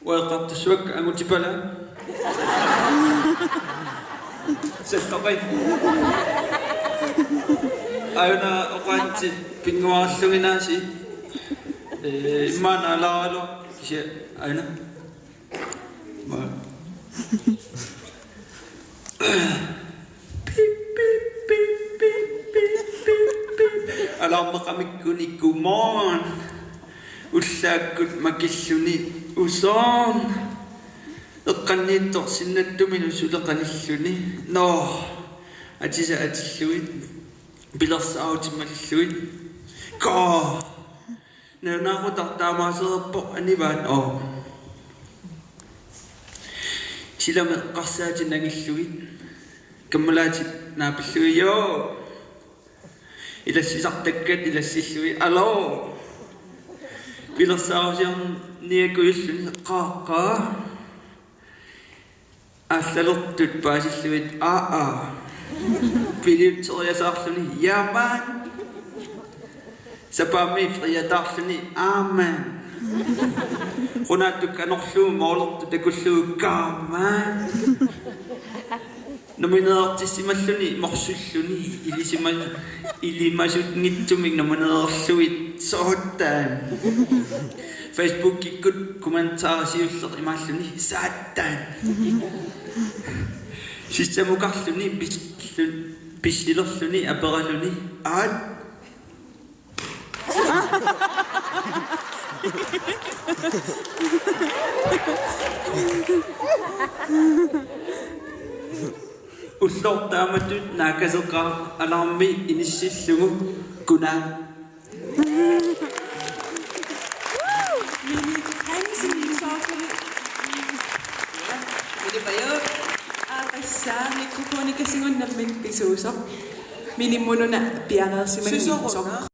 Uaqartussuak angutipala. Sallaqai. Ayuna oqanti pinguarlunginaasi. Imana laalo kisia ayuna. Ma. Alam makamikkuni kumon. Ullaakkut makilluni usoon. Eqqanniittor sinnattuminu suleqanilluni. No. Atisa atilluit. Pilersaautimmalluit. Ka. Naaqutaqtaamaasererpo anivaat oo. Silame qarsaatinangilluit. Kammalaati naapilluiyo. Ilassisartakkat ilassillui alo. Pilersaausiam niakuyulluni qaaqa. Аллалертут паасиллуит пилиутсериасаарлуни яамаан сапаами фриатаарлуни аамаан хунааттук анерлуу моолерту такуллуу каамаан номинеертиссималлуни морсуллуни илимасутниттумик номинеерлуит сооттаан Facebook ikut komentar siullер имааллуни сааттаан системукарлуни писсилерлуни апералуни аат уллортааматут наакасеқар аларми иниссиллугу кунаа Mikrofonikassingun nammin pisuusoq minimmununa pianeersimagniitsoq